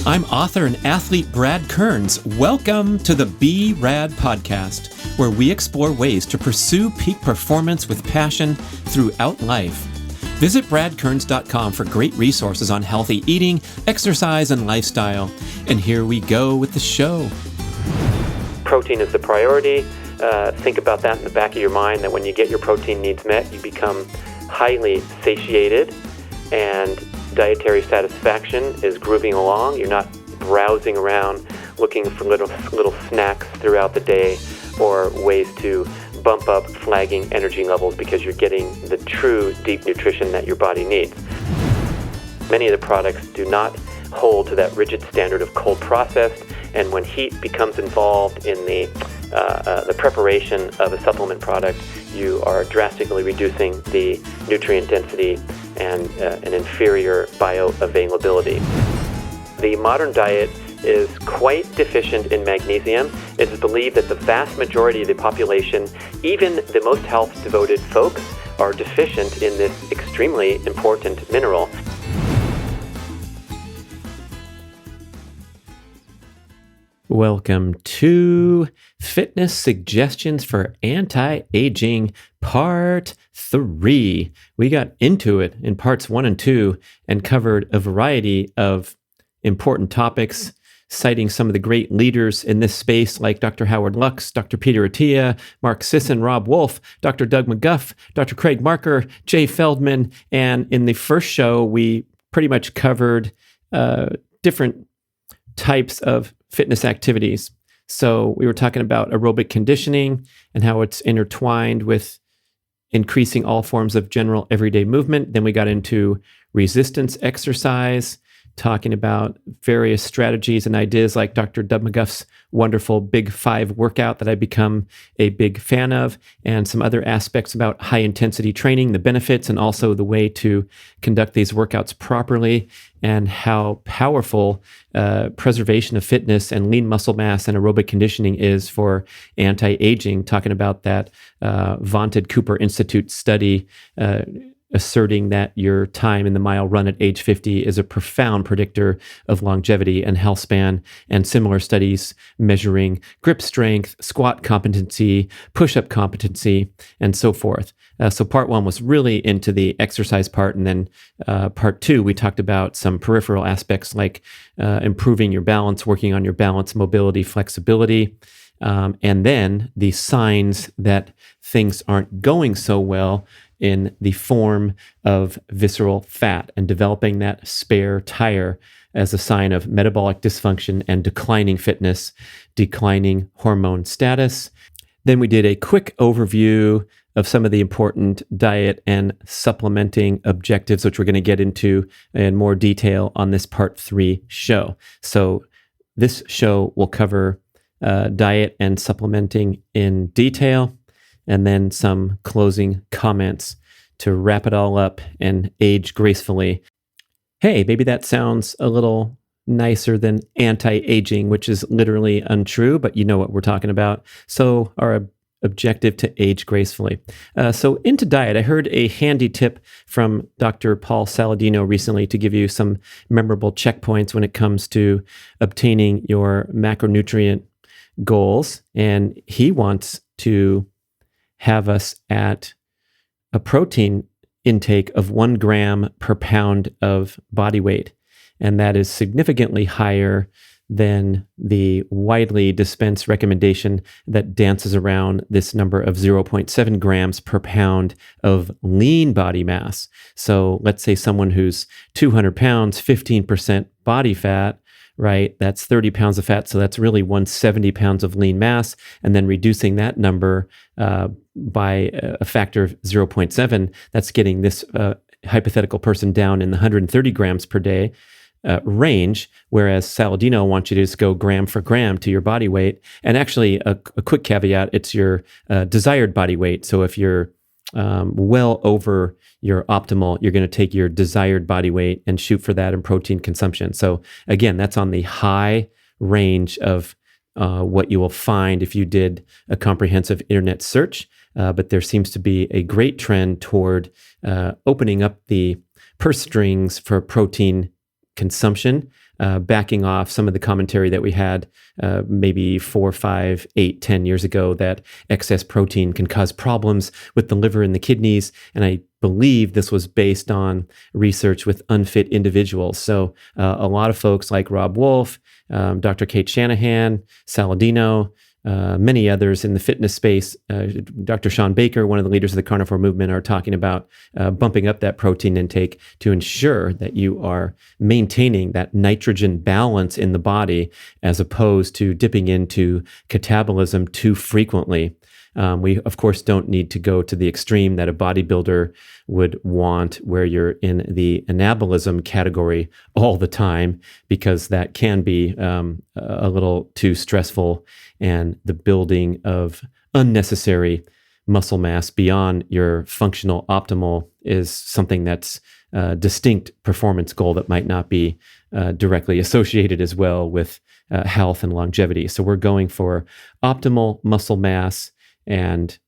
I'm author and athlete Brad Kearns. Welcome to the Be Rad podcast, where we explore ways to pursue peak performance with passion throughout life. Visit bradkearns.com for great resources on healthy eating, exercise, and lifestyle. And here we go with the show. Protein is the priority. Think about that in the back of your mind, that when you get your protein needs met, you become highly satiated and dietary satisfaction is grooving along. You're not browsing around looking for little snacks throughout the day or ways to bump up flagging energy levels, because you're getting the true deep nutrition that your body needs. Many of the products do not hold to that rigid standard of cold processed, and when heat becomes involved in the preparation of a supplement product, you are drastically reducing the nutrient density and an inferior bioavailability. The modern diet is quite deficient in magnesium. It is believed that the vast majority of the population, even the most health-devoted folks, are deficient in this extremely important mineral. Welcome to Fitness Suggestions for Anti-Aging Part 3. We got into it in parts 1 and 2 and covered a variety of important topics, citing some of the great leaders in this space like Dr. Howard Lux, Dr. Peter Attia, Mark Sisson, Rob Wolf, Dr. Doug McGuff, Dr. Craig Marker, Jay Feldman. And in the first show, we pretty much covered different types of fitness activities. So we were talking about aerobic conditioning and how it's intertwined with increasing all forms of general everyday movement. Then we got into resistance exercise, talking about various strategies and ideas like Dr. Doug McGuff's wonderful Big 5 workout that I've become a big fan of, and some other aspects about high intensity training, the benefits, and also the way to conduct these workouts properly, and how powerful preservation of fitness and lean muscle mass and aerobic conditioning is for anti-aging, talking about that vaunted Cooper Institute study asserting that your time in the mile run at age 50 is a profound predictor of longevity and health span, and similar studies measuring grip strength, squat competency, push-up competency, and so forth. So part 1 was really into the exercise part, and then part 2, we talked about some peripheral aspects like improving your balance, working on your balance, mobility, flexibility, and then the signs that things aren't going so well in the form of visceral fat, and developing that spare tire as a sign of metabolic dysfunction and declining fitness, declining hormone status. Then we did a quick overview of some of the important diet and supplementing objectives, which we're going to get into in more detail on this part 3 show. So this show will cover diet and supplementing in detail, and then some closing comments to wrap it all up and age gracefully. Hey, maybe that sounds a little nicer than anti-aging, which is literally untrue, but you know what we're talking about. So our objective to age gracefully. So into diet, I heard a handy tip from Dr. Paul Saladino recently to give you some memorable checkpoints when it comes to obtaining your macronutrient goals. And he wants to have us at a protein intake of 1 gram per pound of body weight. And that is significantly higher than the widely dispensed recommendation that dances around this number of 0.7 grams per pound of lean body mass. So let's say someone who's 200 pounds, 15% body fat, right? That's 30 pounds of fat. So that's really 170 pounds of lean mass. And then reducing that number by a factor of 0.7, that's getting this hypothetical person down in the 130 grams per day range, whereas Saladino wants you to just go gram for gram to your body weight. And actually, a quick caveat, it's your desired body weight. So if you're well over your optimal, you're going to take your desired body weight and shoot for that in protein consumption. So again, that's on the high range of what you will find if you did a comprehensive internet search. But there seems to be a great trend toward opening up the purse strings for protein consumption backing off some of the commentary that we had maybe 4, 5, 8, 10 years ago that excess protein can cause problems with the liver and the kidneys. And I believe this was based on research with unfit individuals. So a lot of folks like Rob Wolf, Dr. Kate Shanahan, Saladino, many others in the fitness space, Dr. Sean Baker, one of the leaders of the carnivore movement, are talking about bumping up that protein intake to ensure that you are maintaining that nitrogen balance in the body as opposed to dipping into catabolism too frequently. We, of course, don't need to go to the extreme that a bodybuilder would want, where you're in the anabolism category all the time, because that can be a little too stressful, and the building of unnecessary muscle mass beyond your functional optimal is something that's a distinct performance goal that might not be directly associated as well with health and longevity. So we're going for optimal muscle mass and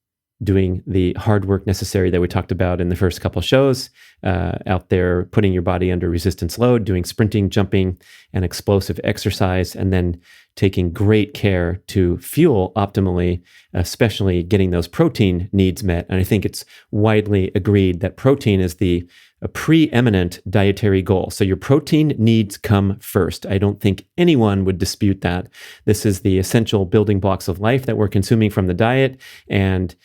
doing the hard work necessary that we talked about in the first couple of shows, out there putting your body under resistance load, doing sprinting, jumping, and explosive exercise, and then taking great care to fuel optimally, especially getting those protein needs met. And I think it's widely agreed that protein is the preeminent dietary goal. So your protein needs come first. I don't think anyone would dispute that. This is the essential building blocks of life that we're consuming from the diet. And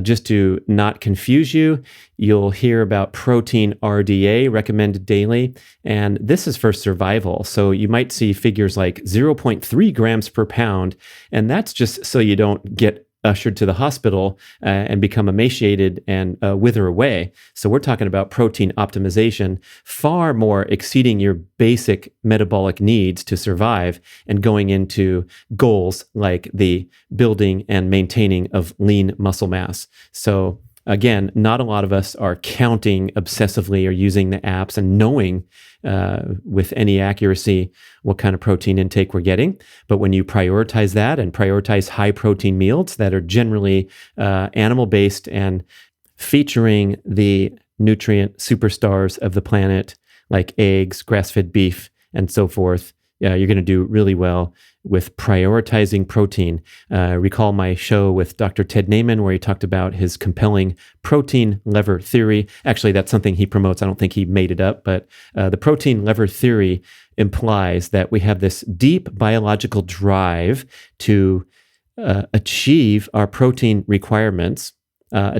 just to not confuse you, you'll hear about protein RDA, recommended daily, and this is for survival. So you might see figures like 0.3 grams per pound, and that's just so you don't get ushered to the hospital and become emaciated and wither away. So we're talking about protein optimization, far more exceeding your basic metabolic needs to survive and going into goals like the building and maintaining of lean muscle mass. So again, not a lot of us are counting obsessively or using the apps and knowing with any accuracy what kind of protein intake we're getting. But when you prioritize that and prioritize high protein meals that are generally animal-based and featuring the nutrient superstars of the planet, like eggs, grass-fed beef, and so forth, you're going to do really well with prioritizing protein. Recall my show with Dr. Ted Naiman, where he talked about his compelling protein lever theory. Actually, that's something he promotes. I don't think he made it up, but the protein lever theory implies that we have this deep biological drive to achieve our protein requirements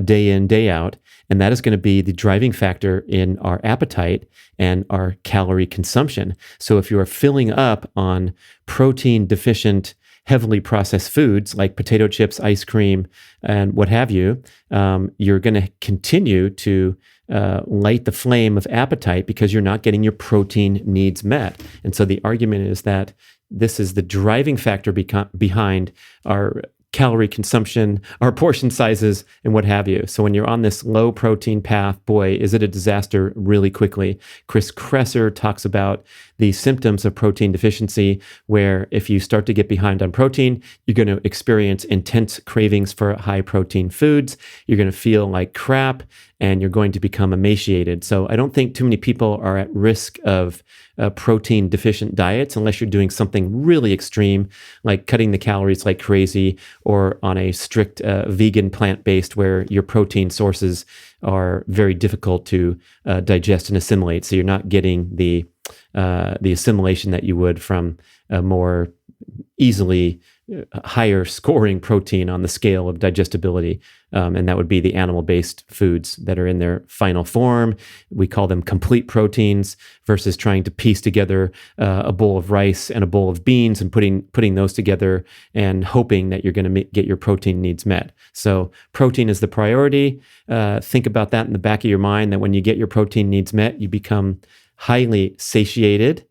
day in, day out. And that is going to be the driving factor in our appetite and our calorie consumption. So if you are filling up on protein deficient, heavily processed foods like potato chips, ice cream, and what have you, you're going to continue to light the flame of appetite because you're not getting your protein needs met. And so the argument is that this is the driving factor behind our calorie consumption, our portion sizes, and what have you. So when you're on this low protein path, boy, is it a disaster really quickly. Chris Kresser talks about the symptoms of protein deficiency, where if you start to get behind on protein, you're going to experience intense cravings for high protein foods. You're going to feel like crap, and you're going to become emaciated. So I don't think too many people are at risk of protein deficient diets unless you're doing something really extreme, like cutting the calories like crazy, or on a strict vegan plant-based where your protein sources are very difficult to digest and assimilate. So you're not getting the assimilation that you would from a more easily higher scoring protein on the scale of digestibility. And that would be the animal-based foods that are in their final form. We call them complete proteins, versus trying to piece together a bowl of rice and a bowl of beans and putting those together and hoping that you're going to get your protein needs met. So protein is the priority. Think about that in the back of your mind, that when you get your protein needs met, you become highly satiated,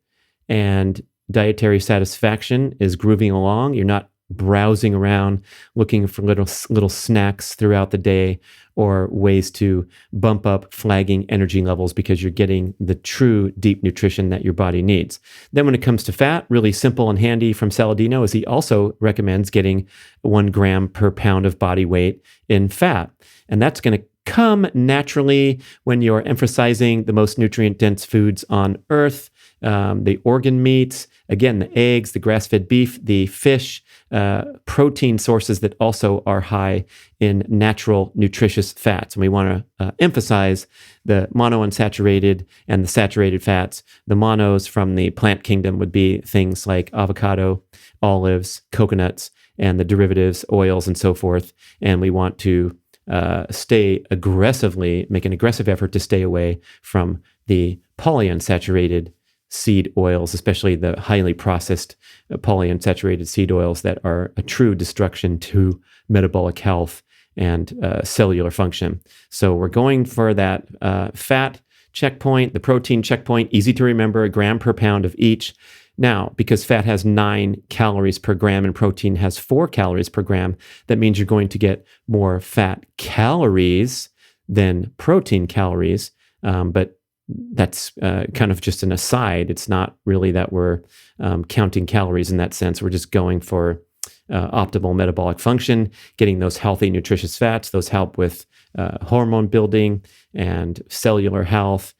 and dietary satisfaction is grooving along. You're not browsing around looking for little snacks throughout the day or ways to bump up flagging energy levels, because you're getting the true deep nutrition that your body needs. Then when it comes to fat, really simple and handy from Saladino is he also recommends getting 1 gram per pound of body weight in fat. And that's going to come naturally when you're emphasizing the most nutrient-dense foods on earth, the organ meats, again, the eggs, the grass-fed beef, the fish, protein sources that also are high in natural nutritious fats. And we want to emphasize the monounsaturated and the saturated fats. The monos from the plant kingdom would be things like avocado, olives, coconuts, and the derivatives, oils, and so forth. And we want to make an aggressive effort to stay away from the polyunsaturated seed oils, especially the highly processed polyunsaturated seed oils that are a true destruction to metabolic health and cellular function. So we're going for that fat checkpoint, the protein checkpoint, easy to remember, a gram per pound of each. Now, because fat has 9 calories per gram and protein has 4 calories per gram, that means you're going to get more fat calories than protein calories. But that's kind of just an aside. It's not really that we're counting calories in that sense. We're just going for optimal metabolic function, getting those healthy, nutritious fats. Those help with hormone building and cellular health.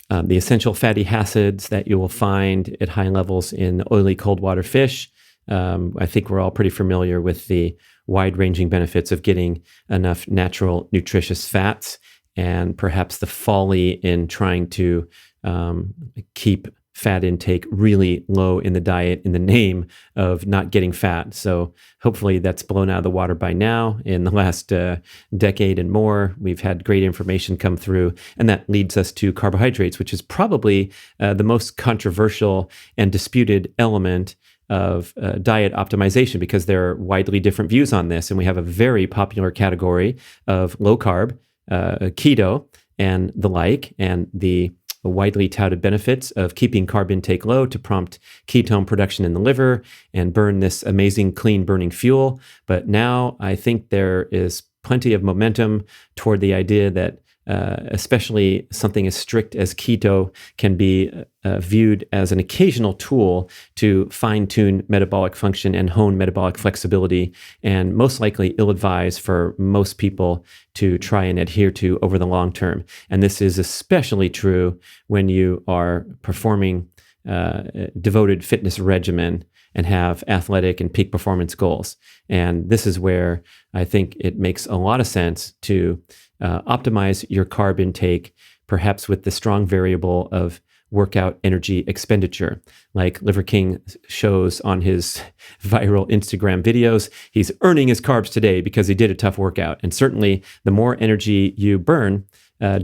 The essential fatty acids that you will find at high levels in oily cold water fish. I think we're all pretty familiar with the wide-ranging benefits of getting enough natural, nutritious fats, and perhaps the folly in trying to keep fat intake really low in the diet in the name of not getting fat. So hopefully that's blown out of the water by now. In the last decade and more, we've had great information come through, and that leads us to carbohydrates, which is probably the most controversial and disputed element of diet optimization, because there are widely different views on this. And we have a very popular category of low carb, keto, and the like, and the widely touted benefits of keeping carb intake low to prompt ketone production in the liver and burn this amazing clean burning fuel. But now I think there is plenty of momentum toward the idea that especially something as strict as keto can be viewed as an occasional tool to fine-tune metabolic function and hone metabolic flexibility, and most likely ill-advised for most people to try and adhere to over the long term. And this is especially true when you are performing a devoted fitness regimen and have athletic and peak performance goals. And this is where I think it makes a lot of sense to optimize your carb intake, perhaps with the strong variable of workout energy expenditure. Like Liver King shows on his viral Instagram videos, he's earning his carbs today because he did a tough workout. And certainly the more energy you burn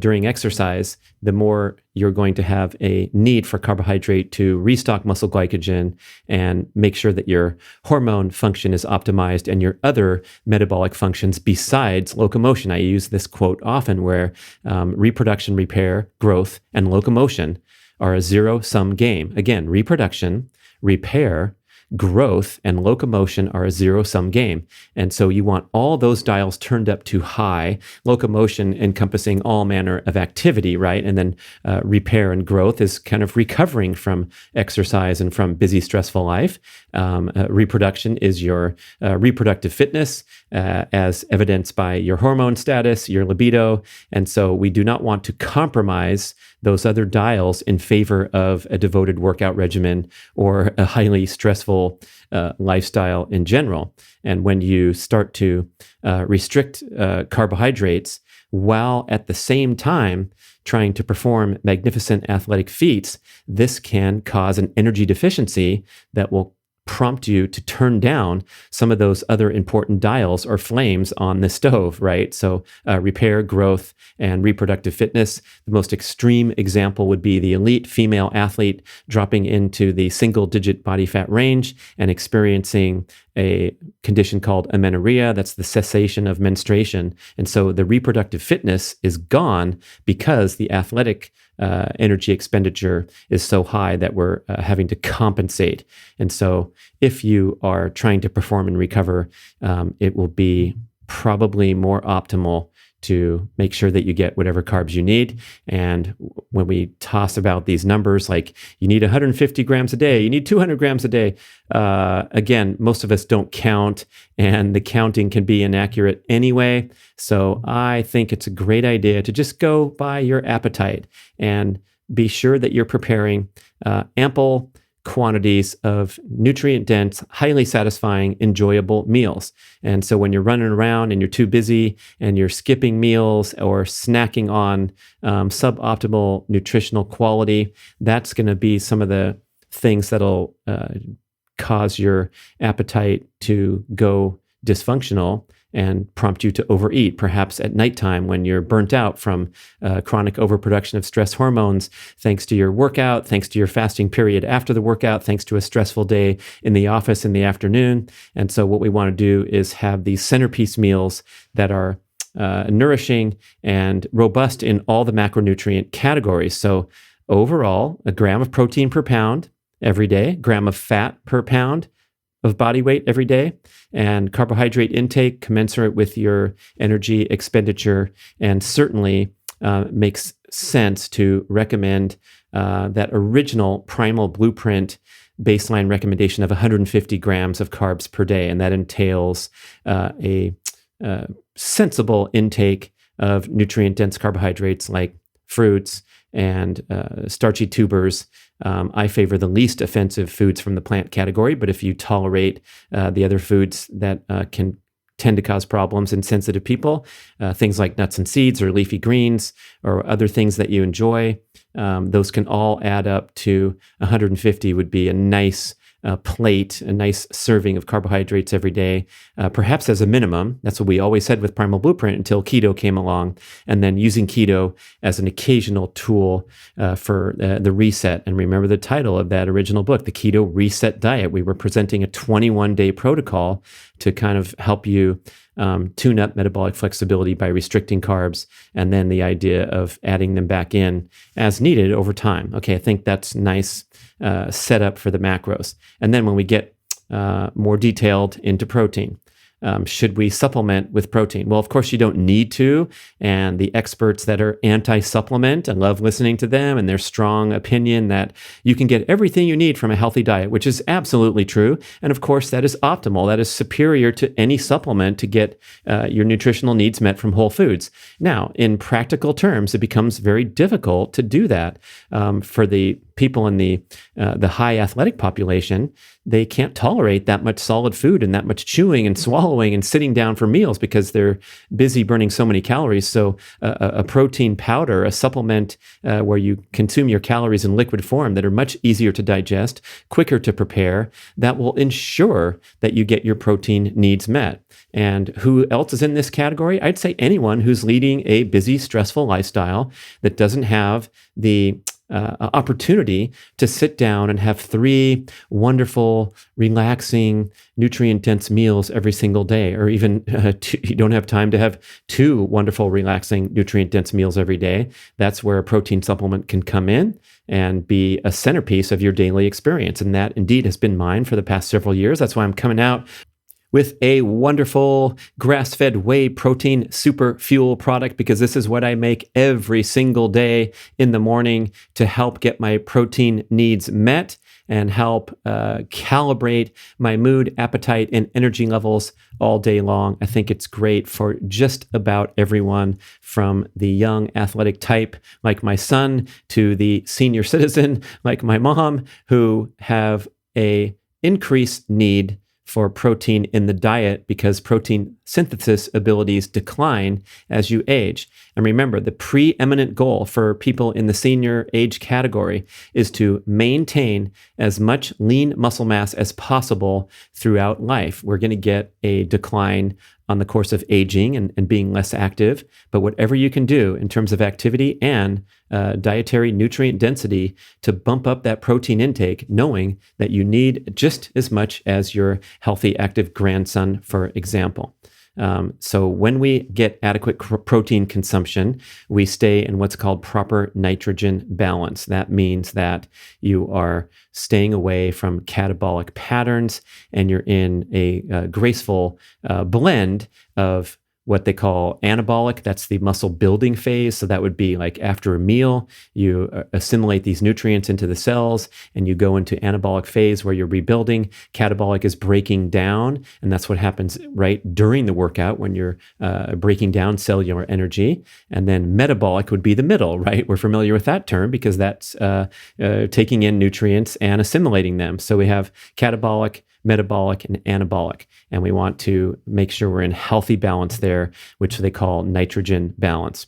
during exercise, the more you're going to have a need for carbohydrate to restock muscle glycogen and make sure that your hormone function is optimized and your other metabolic functions besides locomotion. I use this quote often where reproduction, repair, growth, and locomotion are a zero-sum game. Again, reproduction, repair, growth, and locomotion are a zero-sum game. And so you want all those dials turned up to high, locomotion encompassing all manner of activity, right? And then repair and growth is kind of recovering from exercise and from busy, stressful life. Reproduction is your reproductive fitness, as evidenced by your hormone status, your libido. And so we do not want to compromise those other dials in favor of a devoted workout regimen or a highly stressful lifestyle in general. And when you start to restrict carbohydrates while at the same time trying to perform magnificent athletic feats, this can cause an energy deficiency that will prompt you to turn down some of those other important dials or flames on the stove, right? So repair, growth, and reproductive fitness. The most extreme example would be the elite female athlete dropping into the single-digit body fat range and experiencing a condition called amenorrhea. That's the cessation of menstruation. And so the reproductive fitness is gone because the athletic energy expenditure is so high that we're having to compensate. And so if you are trying to perform and recover, it will be probably more optimal to make sure that you get whatever carbs you need. And when we toss about these numbers, like you need 150 grams a day, you need 200 grams a day, again, most of us don't count, and the counting can be inaccurate anyway. So I think it's a great idea to just go by your appetite. And be sure that you're preparing ample quantities of nutrient-dense, highly satisfying, enjoyable meals. And so when you're running around and you're too busy and you're skipping meals or snacking on suboptimal nutritional quality, that's going to be some of the things that'll cause your appetite to go dysfunctional and prompt you to overeat, perhaps at nighttime when you're burnt out from chronic overproduction of stress hormones, thanks to your workout, thanks to your fasting period after the workout, thanks to a stressful day in the office in the afternoon. And so what we want to do is have these centerpiece meals that are nourishing and robust in all the macronutrient categories. So overall, a gram of protein per pound every day, gram of fat per pound of body weight every day, and carbohydrate intake commensurate with your energy expenditure. And certainly makes sense to recommend that original primal blueprint baseline recommendation of 150 grams of carbs per day. And that entails a sensible intake of nutrient-dense carbohydrates like fruits and starchy tubers. I favor the least offensive foods from the plant category, but if you tolerate the other foods that can tend to cause problems in sensitive people, things like nuts and seeds or leafy greens or other things that you enjoy, those can all add up to 150 would be a nice plate, a nice serving of carbohydrates every day, perhaps as a minimum. That's what we always said with Primal Blueprint until keto came along, and then using keto as an occasional tool for the reset. And remember the title of that original book, The Keto Reset Diet. We were presenting a 21-day protocol to kind of help you tune up metabolic flexibility by restricting carbs, and then the idea of adding them back in as needed over time. Okay, I think that's nice setup for the macros. And then when we get more detailed into protein, should we supplement with protein? Well, of course, you don't need to. And the experts that are anti-supplement, I love listening to them and their strong opinion that you can get everything you need from a healthy diet, which is absolutely true. And of course, that is optimal. That is superior to any supplement to get your nutritional needs met from whole foods. Now, in practical terms, it becomes very difficult to do that for the people in the high athletic population. They can't tolerate that much solid food and that much chewing and swallowing and sitting down for meals because they're busy burning so many calories. So a protein powder, a supplement where you consume your calories in liquid form that are much easier to digest, quicker to prepare, that will ensure that you get your protein needs met. And who else is in this category? I'd say anyone who's leading a busy, stressful lifestyle that doesn't have the opportunity to sit down and have 3 wonderful, relaxing, nutrient-dense meals every single day, or even you don't have time to have 2 wonderful, relaxing, nutrient-dense meals every day. That's where a protein supplement can come in and be a centerpiece of your daily experience. And that indeed has been mine for the past several years. That's why I'm coming out with a wonderful grass-fed whey protein super fuel product, because this is what I make every single day in the morning to help get my protein needs met and help calibrate my mood, appetite, and energy levels all day long. I think it's great for just about everyone, from the young athletic type like my son to the senior citizen like my mom, who have a increased need for protein in the diet because protein synthesis abilities decline as you age. And remember, the preeminent goal for people in the senior age category is to maintain as much lean muscle mass as possible throughout life. We're going to get a decline on the course of aging and being less active, but whatever you can do in terms of activity and dietary nutrient density to bump up that protein intake, knowing that you need just as much as your healthy, active grandson, for example. So when we get adequate protein consumption, we stay in what's called proper nitrogen balance. That means that you are staying away from catabolic patterns and you're in a graceful blend of what they call anabolic. That's the muscle building phase. So that would be like after a meal, you assimilate these nutrients into the cells and you go into anabolic phase where you're rebuilding. Catabolic is breaking down. And that's what happens right during the workout when you're breaking down cellular energy. And then metabolic would be the middle, right? We're familiar with that term because that's taking in nutrients and assimilating them. So we have catabolic, metabolic, and anabolic. And we want to make sure we're in healthy balance there, which they call nitrogen balance.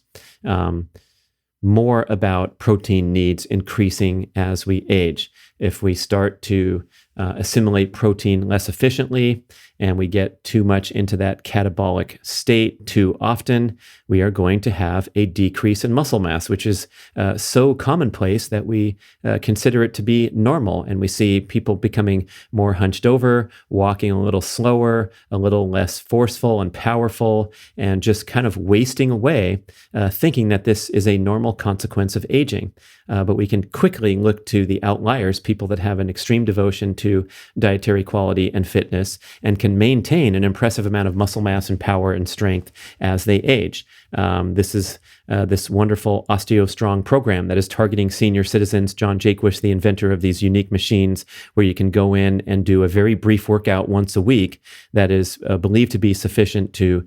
More about protein needs increasing as we age. If we start to assimilate protein less efficiently and we get too much into that catabolic state too often, we are going to have a decrease in muscle mass, which is so commonplace that we consider it to be normal. And we see people becoming more hunched over, walking a little slower, a little less forceful and powerful, and just kind of wasting away, thinking that this is a normal consequence of aging. But we can quickly look to the outliers, people that have an extreme devotion to dietary quality and fitness and can maintain an impressive amount of muscle mass and power and strength as they age. This is this wonderful OsteoStrong program that is targeting senior citizens. John Jaquish, the inventor of these unique machines where you can go in and do a very brief workout once a week that is believed to be sufficient to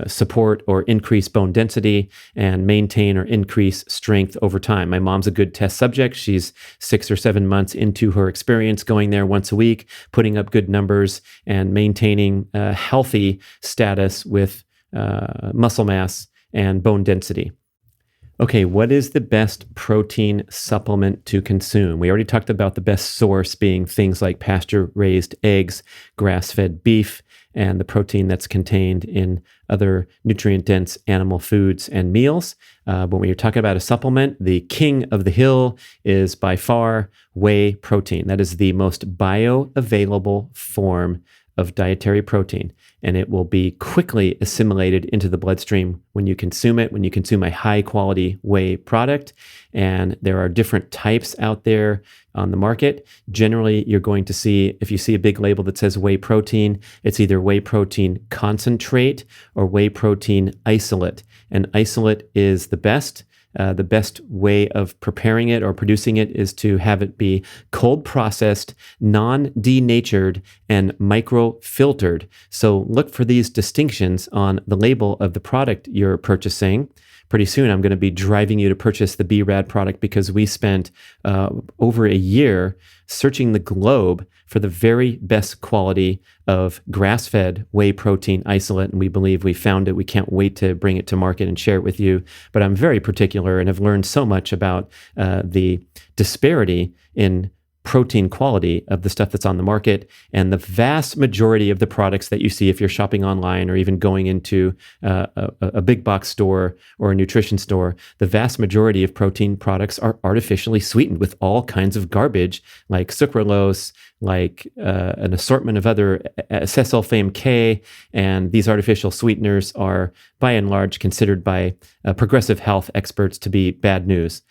support or increase bone density and maintain or increase strength over time. My mom's a good test subject. She's 6 or 7 months into her experience going there once a week, putting up good numbers and maintaining a healthy status with muscle mass and bone density. Okay, what is the best protein supplement to consume? We already talked about the best source being things like pasture-raised eggs, grass-fed beef, and the protein that's contained in other nutrient-dense animal foods and meals. But when you're talking about a supplement, the king of the hill is by far whey protein. That is the most bioavailable form of dietary protein, and it will be quickly assimilated into the bloodstream when you consume it, when you consume a high-quality whey product. And there are different types out there on the market. Generally, you're going to see, if you see a big label that says whey protein, it's either whey protein concentrate or whey protein isolate. And isolate is the best. The best way of preparing it or producing it is to have it be cold processed, non-denatured, and micro-filtered. So look for these distinctions on the label of the product you're purchasing. Pretty soon, I'm going to be driving you to purchase the BRAD product because we spent over a year searching the globe for the very best quality of grass-fed whey protein isolate, and we believe we found it. We can't wait to bring it to market and share it with you. But I'm very particular and have learned so much about the disparity in protein quality of the stuff that's on the market, and the vast majority of the products that you see if you're shopping online or even going into a big box store or a nutrition store, the vast majority of protein products are artificially sweetened with all kinds of garbage like sucralose, like an assortment of other acesulfame K, and these artificial sweeteners are by and large considered by progressive health experts to be bad news.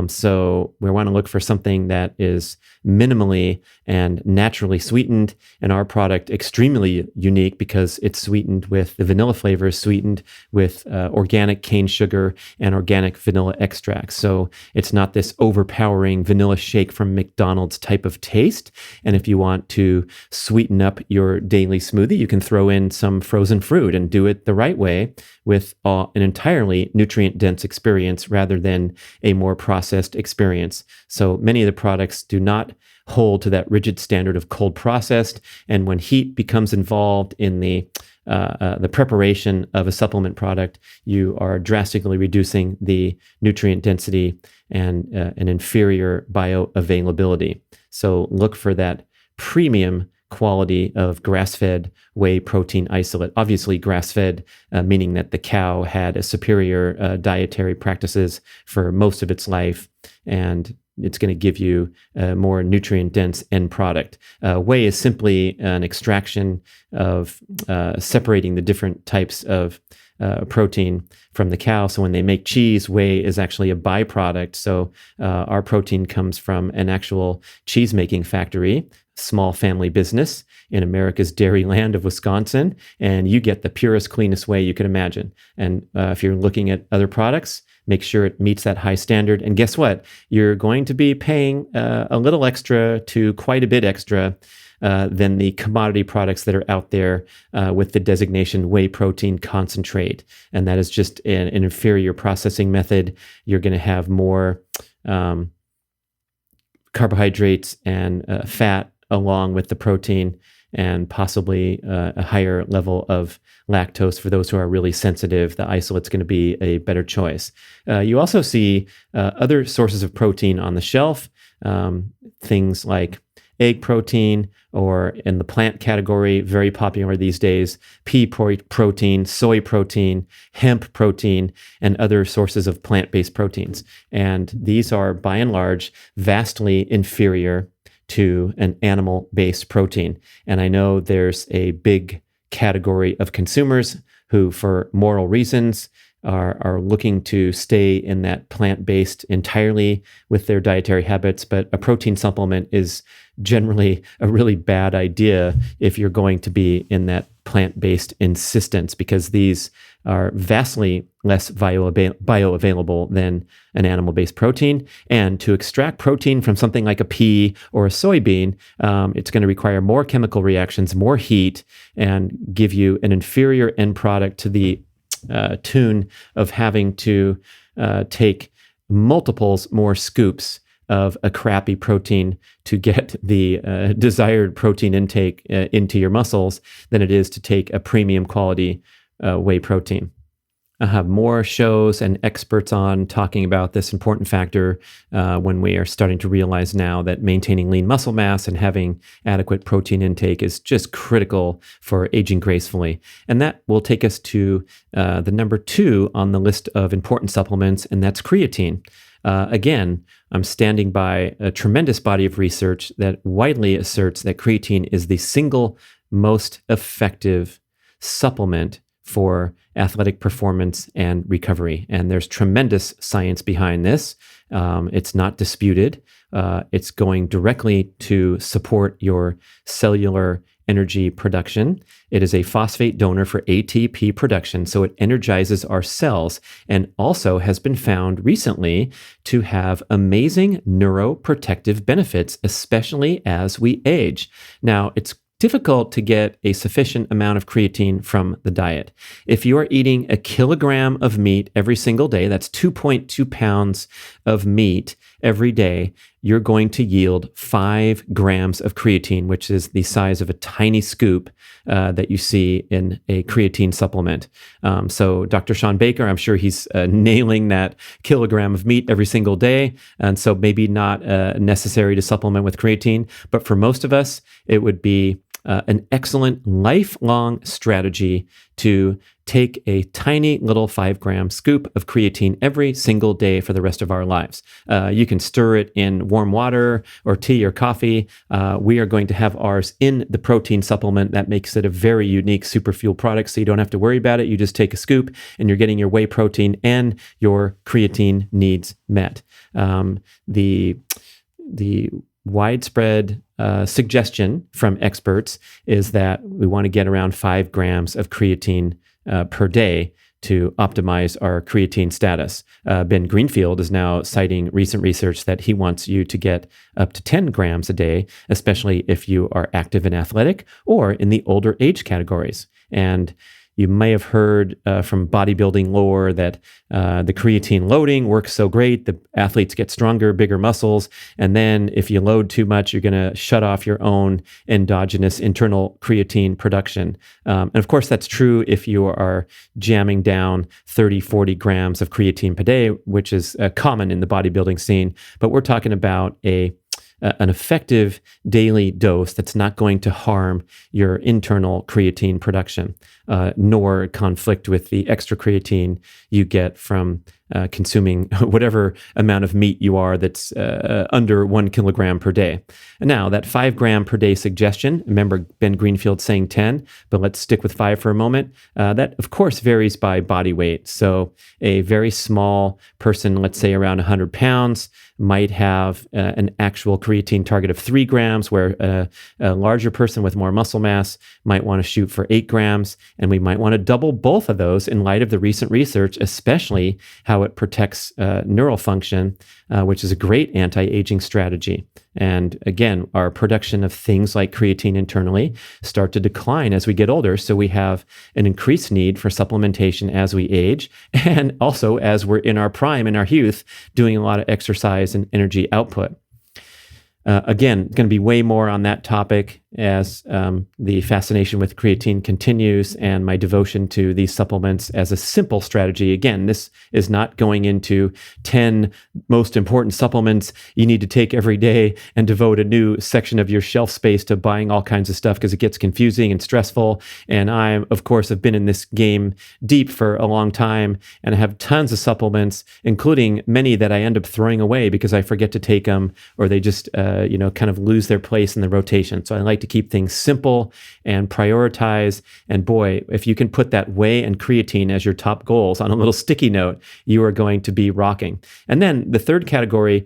So we want to look for something that is minimally and naturally sweetened, and our product extremely unique because it's sweetened with the vanilla flavor is sweetened with organic cane sugar and organic vanilla extract. So it's not this overpowering vanilla shake from McDonald's type of taste. And if you want to sweeten up your daily smoothie, you can throw in some frozen fruit and do it the right way with an entirely nutrient-dense experience rather than a more processed experience. So many of the products do not hold to that rigid standard of cold processed, and when heat becomes involved in the preparation of a supplement product, you are drastically reducing the nutrient density and an inferior bioavailability. So look for that premium quality of grass-fed whey protein isolate. Obviously grass-fed, meaning that the cow had a superior dietary practices for most of its life, and it's going to give you a more nutrient-dense end product. Whey is simply an extraction of separating the different types of protein from the cow. So when they make cheese, whey is actually a byproduct. So our protein comes from an actual cheese making factory, small family business in America's dairy land of Wisconsin, and you get the purest, cleanest whey you can imagine. And if you're looking at other products, make sure it meets that high standard. And guess what? You're going to be paying a little extra to quite a bit extra than the commodity products that are out there with the designation whey protein concentrate. And that is just an inferior processing method. You're going to have more carbohydrates and fat along with the protein, and possibly a higher level of lactose for those who are really sensitive. The isolate's going to be a better choice. You also see other sources of protein on the shelf, things like egg protein, or in the plant category, very popular these days, pea protein, soy protein, hemp protein, and other sources of plant-based proteins. And these are, by and large, vastly inferior to an animal-based protein. And I know there's a big category of consumers who, for moral reasons, are looking to stay in that plant-based entirely with their dietary habits, but a protein supplement is generally a really bad idea if you're going to be in that plant-based insistence, because these are vastly less bioavailable than an animal-based protein. And to extract protein from something like a pea or a soybean, it's going to require more chemical reactions, more heat, and give you an inferior end product to the tune of having to take multiples more scoops of a crappy protein to get the desired protein intake into your muscles than it is to take a premium quality whey protein. I'll have more shows and experts on talking about this important factor when we are starting to realize now that maintaining lean muscle mass and having adequate protein intake is just critical for aging gracefully. And that will take us to the number 2 on the list of important supplements, and that's creatine. Again, I'm standing by a tremendous body of research that widely asserts that creatine is the single most effective supplement for athletic performance and recovery. And there's tremendous science behind this. It's not disputed. It's going directly to support your cellular energy production. It is a phosphate donor for ATP production, so it energizes our cells, and also has been found recently to have amazing neuroprotective benefits, especially as we age. Now, it's difficult to get a sufficient amount of creatine from the diet. If you are eating a kilogram of meat every single day, that's 2.2 pounds of meat every day, you're going to yield 5 grams of creatine, which is the size of a tiny scoop that you see in a creatine supplement. So Dr. Sean Baker, I'm sure he's nailing that kilogram of meat every single day. And so maybe not necessary to supplement with creatine. But for most of us, it would be an excellent lifelong strategy to take a tiny little 5-gram scoop of creatine every single day for the rest of our lives. You can stir it in warm water or tea or coffee. We are going to have ours in the protein supplement. That makes it a very unique superfuel product, so you don't have to worry about it. You just take a scoop and you're getting your whey protein and your creatine needs met. The widespread suggestion from experts is that we want to get around 5 grams of creatine per day to optimize our creatine status. Ben Greenfield is now citing recent research that he wants you to get up to 10 grams a day, especially if you are active and athletic or in the older age categories. And you may have heard from bodybuilding lore that the creatine loading works so great, the athletes get stronger, bigger muscles, and then if you load too much, you're going to shut off your own endogenous internal creatine production. And of course, that's true if you are jamming down 30, 40 grams of creatine per day, which is common in the bodybuilding scene. But we're talking about an effective daily dose that's not going to harm your internal creatine production, nor conflict with the extra creatine you get from consuming whatever amount of meat you are that's under 1 kilogram per day. And now, that 5 gram per day suggestion, remember Ben Greenfield saying 10, but let's stick with 5 for a moment. That, of course, varies by body weight. So a very small person, let's say around 100 pounds, might have an actual creatine target of 3 grams, where a larger person with more muscle mass might want to shoot for 8 grams. And we might want to double both of those in light of the recent research, especially how it protects neural function, which is a great anti-aging strategy. And again, our production of things like creatine internally start to decline as we get older. So we have an increased need for supplementation as we age, and also as we're in our prime, in our youth, doing a lot of exercise and energy output. Again, going to be way more on that topic as the fascination with creatine continues and my devotion to these supplements as a simple strategy. Again, this is not going into 10 most important supplements you need to take every day and devote a new section of your shelf space to buying all kinds of stuff, because it gets confusing and stressful. And I, of course, have been in this game deep for a long time, and I have tons of supplements, including many that I end up throwing away because I forget to take them, or they just kind of lose their place in the rotation. So I like to keep things simple and prioritize. And boy, if you can put that whey and creatine as your top goals on a little sticky note, you are going to be rocking. And then the third category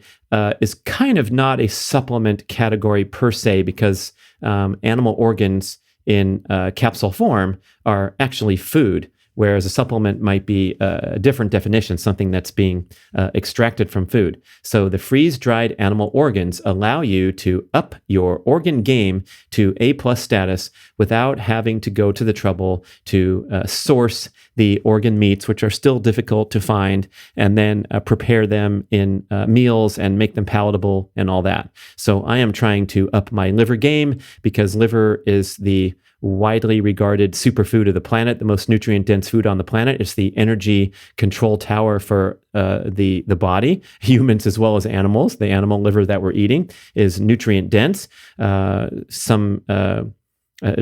is kind of not a supplement category per se, because animal organs in capsule form are actually food, whereas a supplement might be a different definition, something that's being extracted from food. So the freeze-dried animal organs allow you to up your organ game to A+ status without having to go to the trouble to source the organ meats, which are still difficult to find, and then prepare them in meals and make them palatable and all that. So I am trying to up my liver game, because liver is the widely regarded superfood of the planet, the most nutrient-dense food on the planet. It's the energy control tower for the body, humans as well as animals. The animal liver that we're eating is nutrient-dense. Some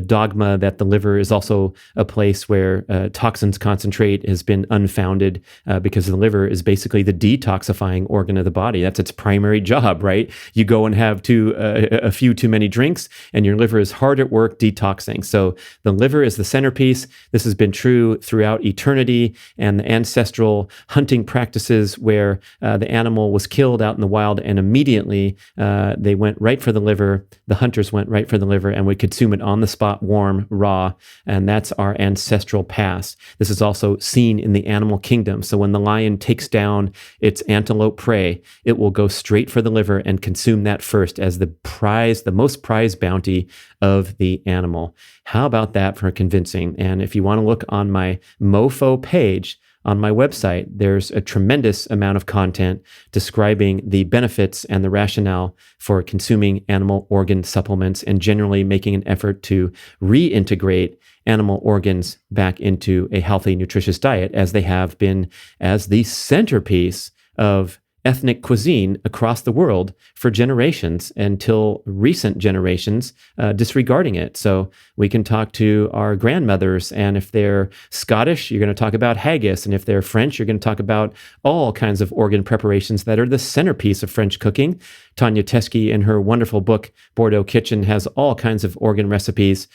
dogma that the liver is also a place where toxins concentrate has been unfounded, because the liver is basically the detoxifying organ of the body. That's its primary job, right? You go and have a few too many drinks, and your liver is hard at work detoxing. So the liver is the centerpiece. This has been true throughout eternity, and the ancestral hunting practices where the animal was killed out in the wild, and immediately they went right for the liver. The hunters went right for the liver and would consume it on the spot, warm, raw, and that's our ancestral past. This is also seen in the animal kingdom. So when the lion takes down its antelope prey, it will go straight for the liver and consume that first as the prize, the most prized bounty of the animal. How about that for convincing? And if you want to look on my MoFo page on my website, there's a tremendous amount of content describing the benefits and the rationale for consuming animal organ supplements, and generally making an effort to reintegrate animal organs back into a healthy, nutritious diet, as they have been as the centerpiece of ethnic cuisine across the world for generations, until recent generations disregarding it. So we can talk to our grandmothers, and if they're Scottish, you're going to talk about haggis, and if they're French, you're going to talk about all kinds of organ preparations that are the centerpiece of French cooking. Tanya Teskey, in her wonderful book, Bordeaux Kitchen, has all kinds of organ recipes.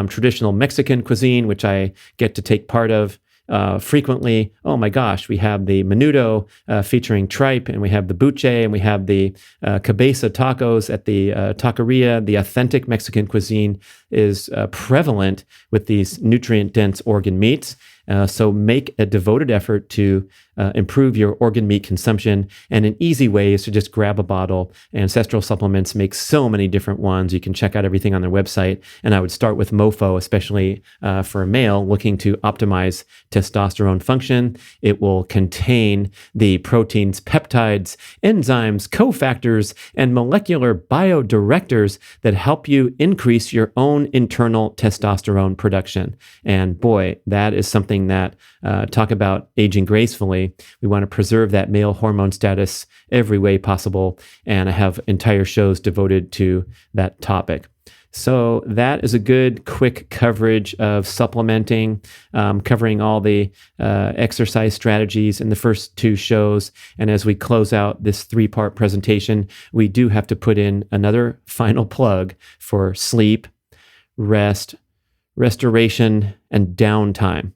Traditional Mexican cuisine, which I get to take part of frequently. Oh my gosh, we have the menudo featuring tripe, and we have the buche, and we have the cabeza tacos at the taqueria. The authentic Mexican cuisine is prevalent with these nutrient-dense organ meats. So make a devoted effort to improve your organ meat consumption. And an easy way is to just grab a bottle. Ancestral Supplements makes so many different ones. You can check out everything on their website. And I would start with MoFo, especially for a male looking to optimize testosterone function. It will contain the proteins, peptides, enzymes, cofactors, and molecular biodirectors that help you increase your own internal testosterone production. And boy, that is something that, talk about aging gracefully. We want to preserve that male hormone status every way possible. And I have entire shows devoted to that topic. So that is a good quick coverage of supplementing, covering all the exercise strategies in the first 2 shows. And as we close out this 3-part presentation, we do have to put in another final plug for sleep, rest, restoration, and downtime.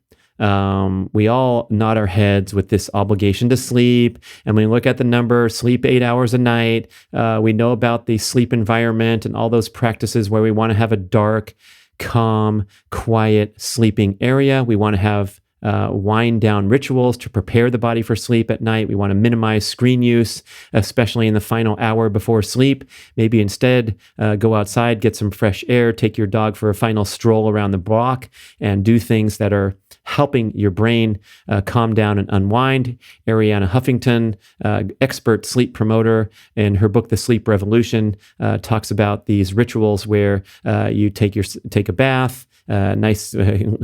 We all nod our heads with this obligation to sleep, and we look at the number, sleep 8 hours a night. We know about the sleep environment and all those practices where we want to have a dark, calm, quiet sleeping area. We want to have wind down rituals to prepare the body for sleep at night. We want to minimize screen use, especially in the final hour before sleep. Maybe instead go outside, get some fresh air, take your dog for a final stroll around the block, and do things that are helping your brain calm down and unwind. Arianna Huffington, expert sleep promoter, in her book, The Sleep Revolution, talks about these rituals where you take a bath, nice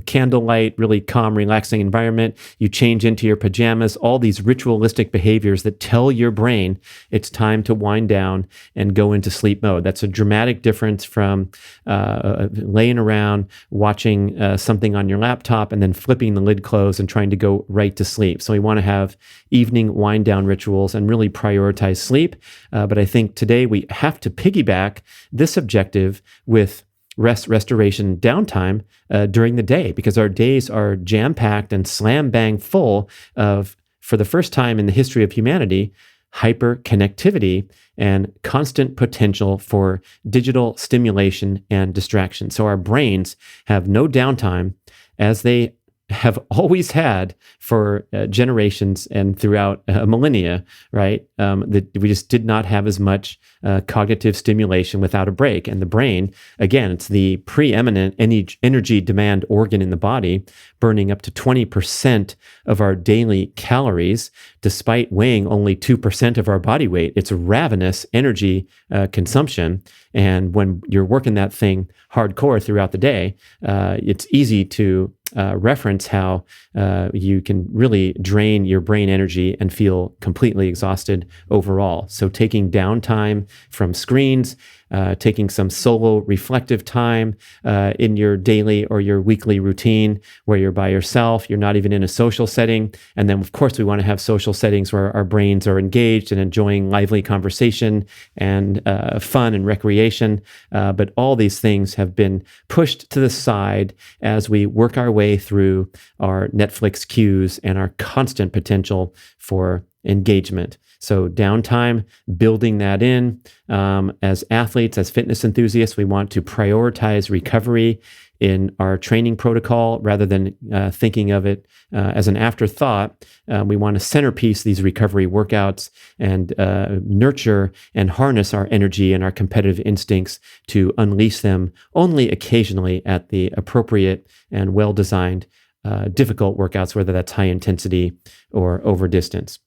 candlelight, really calm, relaxing environment. You change into your pajamas, all these ritualistic behaviors that tell your brain it's time to wind down and go into sleep mode. That's a dramatic difference from laying around, watching something on your laptop, and then flipping the lid closed and trying to go right to sleep. So we want to have evening wind down rituals and really prioritize sleep. But I think today we have to piggyback this objective with restoration, downtime during the day, because our days are jam-packed and slam-bang full of, for the first time in the history of humanity, hyperconnectivity and constant potential for digital stimulation and distraction. So our brains have no downtime, as they have always had for generations and throughout millennia, right? That we just did not have as much cognitive stimulation without a break. And the brain, again, it's the preeminent energy demand organ in the body, burning up to 20% of our daily calories, despite weighing only 2% of our body weight. It's a ravenous energy consumption. And when you're working that thing hardcore throughout the day, it's easy to reference how you can really drain your brain energy and feel completely exhausted overall. So taking downtime from screens, taking some solo reflective time in your daily or your weekly routine where you're by yourself, you're not even in a social setting. And then, of course, we want to have social settings where our brains are engaged and enjoying lively conversation and fun and recreation. But all these things have been pushed to the side as we work our way through our Netflix queues and our constant potential for engagement. So downtime, building that in. As athletes, as fitness enthusiasts, we want to prioritize recovery in our training protocol rather than thinking of it as an afterthought. We want to centerpiece these recovery workouts and nurture and harness our energy and our competitive instincts to unleash them only occasionally at the appropriate and well-designed difficult workouts, whether that's high intensity or over distance.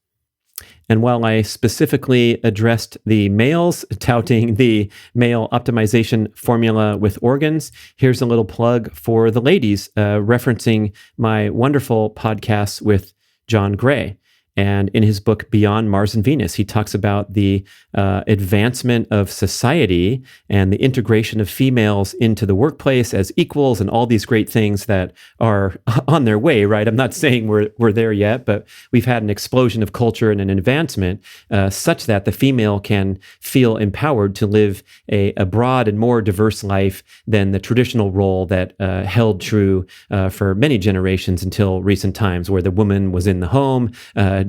And while I specifically addressed the males, touting the male optimization formula with organs, here's a little plug for the ladies, referencing my wonderful podcast with John Gray. And in his book, Beyond Mars and Venus, he talks about the advancement of society and the integration of females into the workplace as equals and all these great things that are on their way, right? I'm not saying we're there yet, but we've had an explosion of culture and an advancement such that the female can feel empowered to live a broad and more diverse life than the traditional role that held true for many generations until recent times, where the woman was in the home,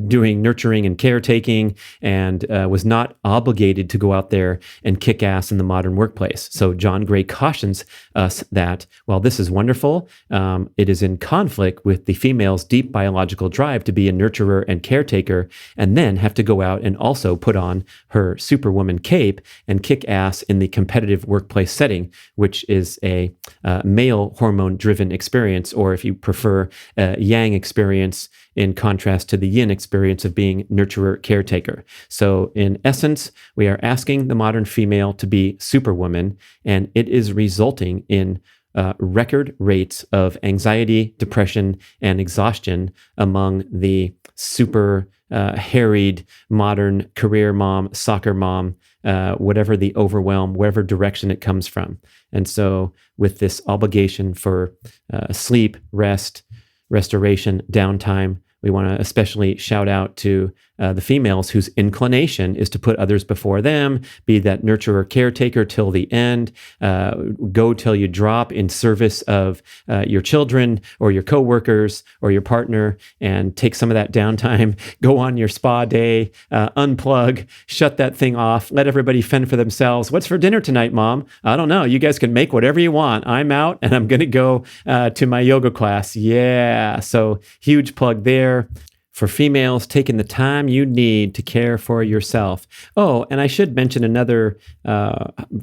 doing nurturing and caretaking, and was not obligated to go out there and kick ass in the modern workplace. So John Gray cautions us that while this is wonderful, it is in conflict with the female's deep biological drive to be a nurturer and caretaker, and then have to go out and also put on her superwoman cape and kick ass in the competitive workplace setting, which is a male hormone-driven experience, or if you prefer, yang experience, in contrast to the yin experience of being nurturer caretaker. So in essence, we are asking the modern female to be superwoman, and it is resulting in record rates of anxiety, depression, and exhaustion among the super harried modern career mom, soccer mom whatever the overwhelm, whatever direction it comes from. And so with this obligation for sleep, rest, restoration, downtime, we want to especially shout out to the females whose inclination is to put others before them, be that nurturer caretaker till the end, go till you drop in service of your children or your coworkers or your partner, and take some of that downtime, go on your spa day, unplug, shut that thing off, let everybody fend for themselves. What's for dinner tonight, Mom? I don't know. You guys can make whatever you want. I'm out and I'm going to go to my yoga class. Yeah. So huge plug there. For females, taking the time you need to care for yourself. Oh, and I should mention another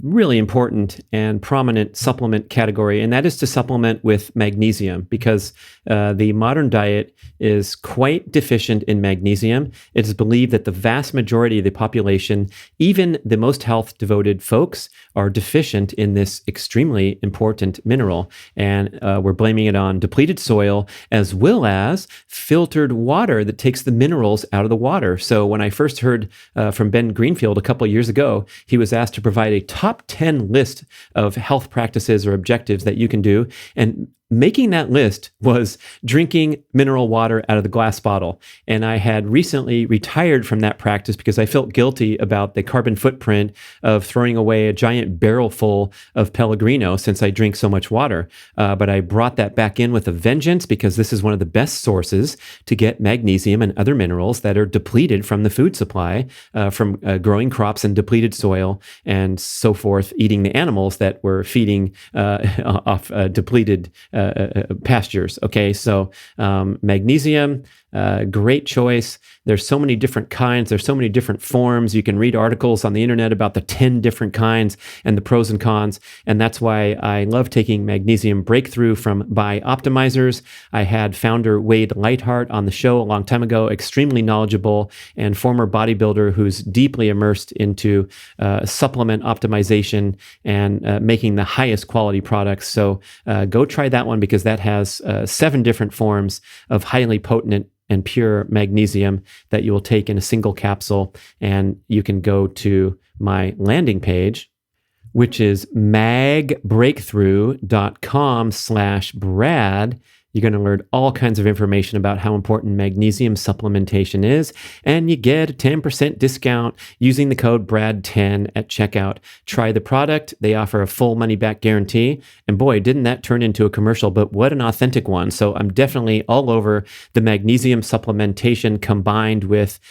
really important and prominent supplement category, and that is to supplement with magnesium, because the modern diet is quite deficient in magnesium. It is believed that the vast majority of the population, even the most health-devoted folks, are deficient in this extremely important mineral. And we're blaming it on depleted soil as well as filtered water that takes the minerals out of the water. So when I first heard from Ben Greenfield a couple of years ago, he was asked to provide a top 10 list of health practices or objectives that you can do. And making that list was drinking mineral water out of the glass bottle. And I had recently retired from that practice because I felt guilty about the carbon footprint of throwing away a giant barrel full of Pellegrino since I drink so much water. But I brought that back in with a vengeance, because this is one of the best sources to get magnesium and other minerals that are depleted from the food supply, from growing crops in depleted soil and so forth, eating the animals that were feeding off depleted pastures. Okay, so magnesium, great choice. There's so many different kinds. There's so many different forms. You can read articles on the internet about the 10 different kinds and the pros and cons. And that's why I love taking Magnesium Breakthrough from Bioptimizers. I had founder Wade Lightheart on the show a long time ago, extremely knowledgeable and former bodybuilder who's deeply immersed into supplement optimization and making the highest quality products. So go try that one, because that has 7 different forms of highly potent and pure magnesium that you will take in a single capsule. And you can go to my landing page, which is magbreakthrough.com/Brad. You're going to learn all kinds of information about how important magnesium supplementation is, and you get a 10% discount using the code BRAD10 at checkout. Try the product. They offer a full money-back guarantee, and boy, didn't that turn into a commercial, but what an authentic one. So I'm definitely all over the magnesium supplementation combined with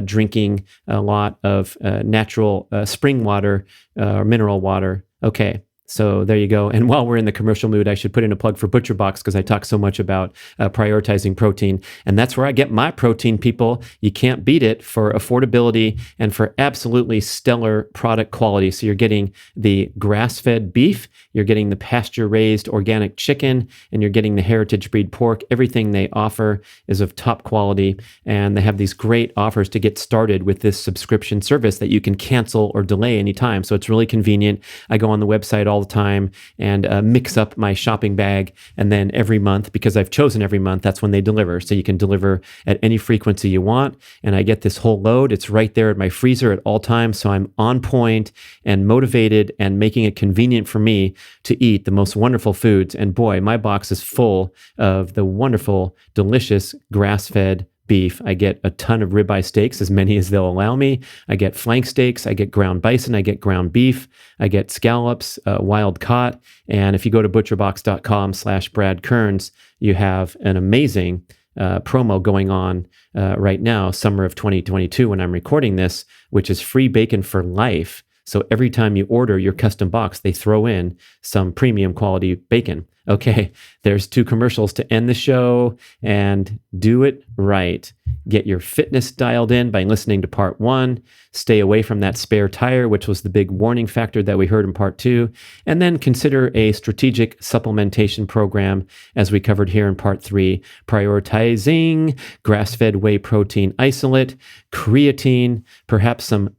drinking a lot of natural spring water or mineral water. Okay. So there you go. And while we're in the commercial mood, I should put in a plug for ButcherBox, because I talk so much about prioritizing protein. And that's where I get my protein, people. You can't beat it for affordability and for absolutely stellar product quality. So you're getting the grass-fed beef, you're getting the pasture-raised organic chicken, and you're getting the heritage breed pork. Everything they offer is of top quality. And they have these great offers to get started with this subscription service that you can cancel or delay anytime. So it's really convenient. I go on the website all the time and mix up my shopping bag, and then every month, because I've chosen every month, that's when they deliver. So you can deliver at any frequency you want, and I get this whole load. It's right there at my freezer at all times, so I'm on point and motivated and making it convenient for me to eat the most wonderful foods. And boy, my box is full of the wonderful, delicious grass-fed beef. I get a ton of ribeye steaks, as many as they'll allow me. I get flank steaks. I get ground bison. I get ground beef. I get scallops, wild caught. And if you go to butcherbox.com/Brad Kearns, you have an amazing promo going on right now, summer of 2022, when I'm recording this, which is free bacon for life. So every time you order your custom box, they throw in some premium quality bacon. Okay, there's 2 commercials to end the show, and do it right. Get your fitness dialed in by listening to part 1. Stay away from that spare tire, which was the big warning factor that we heard in part 2. And then consider a strategic supplementation program, as we covered here in part 3, prioritizing grass-fed whey protein isolate, creatine, perhaps some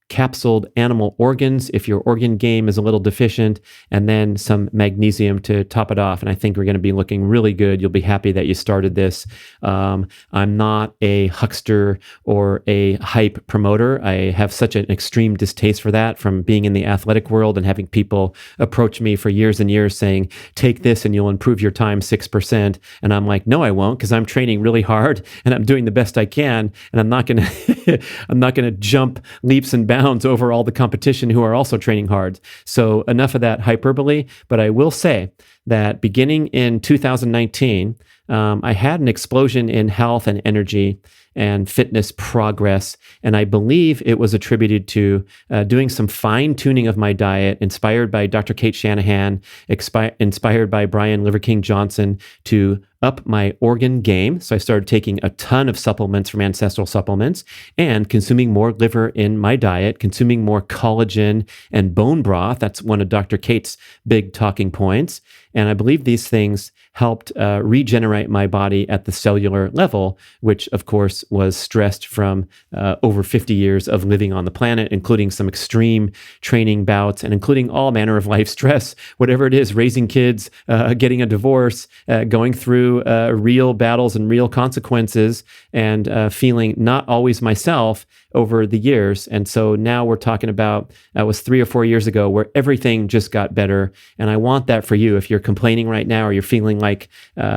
capsuled animal organs if your organ game is a little deficient, and then some magnesium to top it off. And I think we're going to be looking really good. You'll be happy that you started this. I'm not a huckster or a hype promoter. I have such an extreme distaste for that from being in the athletic world and having people approach me for years and years saying, take this and you'll improve your time 6%. And I'm like, no, I won't, because I'm training really hard and I'm doing the best I can. And I'm not going to, I'm not going to jump leaps and bounds over all the competition who are also training hard. So enough of that hyperbole, but I will say that beginning in 2019, I had an explosion in health and energy and fitness progress. And I believe it was attributed to doing some fine tuning of my diet, inspired by Dr. Kate Shanahan, inspired by Brian Liver King Johnson, to up my organ game. So I started taking a ton of supplements from Ancestral Supplements and consuming more liver in my diet, consuming more collagen and bone broth. That's one of Dr. Kate's big talking points. And I believe these things helped regenerate my body at the cellular level, which of course was stressed from over 50 years of living on the planet, including some extreme training bouts and including all manner of life stress, whatever it is, raising kids, getting a divorce, going through real battles and real consequences, and feeling not always myself over the years. And so now we're talking about, that was 3 or 4 years ago, where everything just got better. And I want that for you. If you're complaining right now, or you're feeling like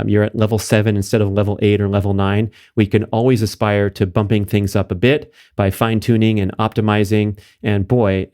you're at level 7 instead of level 8 or level 9, we can always aspire to bumping things up a bit by fine tuning and optimizing. And boy,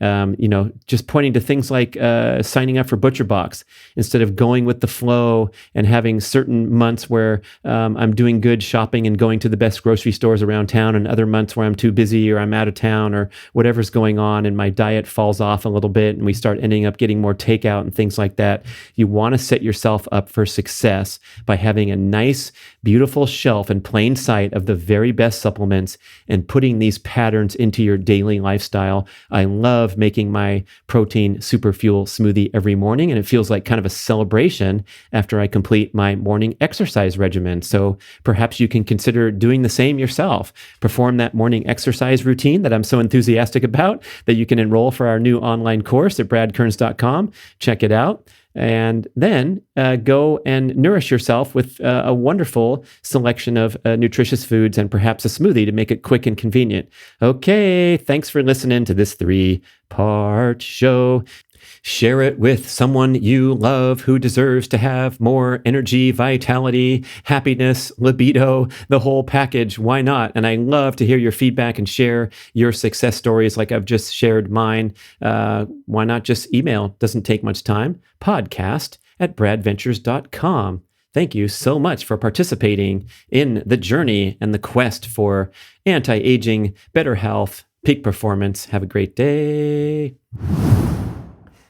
just pointing to things like signing up for ButcherBox instead of going with the flow and having certain months where I'm doing good shopping and going to the best grocery stores around town, and other months where I'm too busy or I'm out of town or whatever's going on and my diet falls off a little bit and we start ending up getting more takeout and things like that. You want to set yourself up for success by having a nice, beautiful shelf in plain sight of the very best supplements and putting these patterns into your daily lifestyle. I love making my protein super fuel smoothie every morning, and it feels like kind of a celebration after I complete my morning exercise regimen. So perhaps you can consider doing the same yourself. Perform that morning exercise routine that I'm so enthusiastic about, that you can enroll for our new online course at bradkearns.com. Check it out. And then go and nourish yourself with a wonderful selection of nutritious foods and perhaps a smoothie to make it quick and convenient. Okay, thanks for listening to this 3-part show. Share it with someone you love who deserves to have more energy, vitality, happiness, libido, the whole package. Why not? And I love to hear your feedback and share your success stories like I've just shared mine. Why not just email? Doesn't take much time. podcast@bradventures.com. Thank you so much for participating in the journey and the quest for anti-aging, better health, peak performance. Have a great day.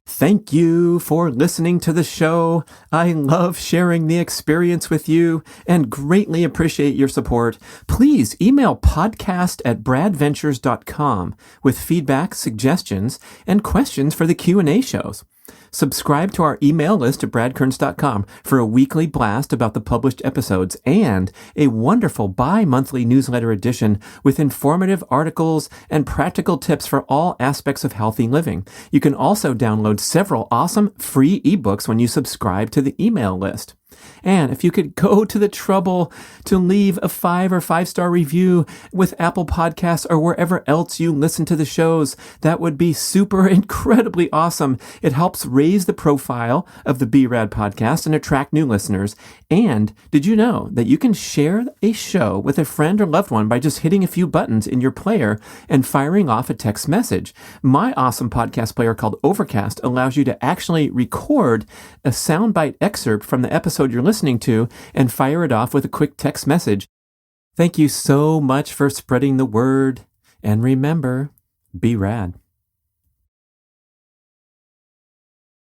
Thank you for listening to the show. I love sharing the experience with you and greatly appreciate your support. Please email podcast@bradventures.com with feedback, suggestions, and questions for the Q&A shows. Subscribe to our email list at bradkearns.com for a weekly blast about the published episodes and a wonderful bi-monthly newsletter edition with informative articles and practical tips for all aspects of healthy living. You can also download several awesome free ebooks when you subscribe to the email list. And if you could go to the trouble to leave a 5 or 5-star review with Apple Podcasts or wherever else you listen to the shows, that would be super incredibly awesome. It helps raise the profile of the BRAD podcast and attract new listeners. And did you know that you can share a show with a friend or loved one by just hitting a few buttons in your player and firing off a text message? My awesome podcast player called Overcast allows you to actually record a soundbite excerpt from the episode you're listening to and fire it off with a quick text message. Thank you so much for spreading the word. And remember, be rad.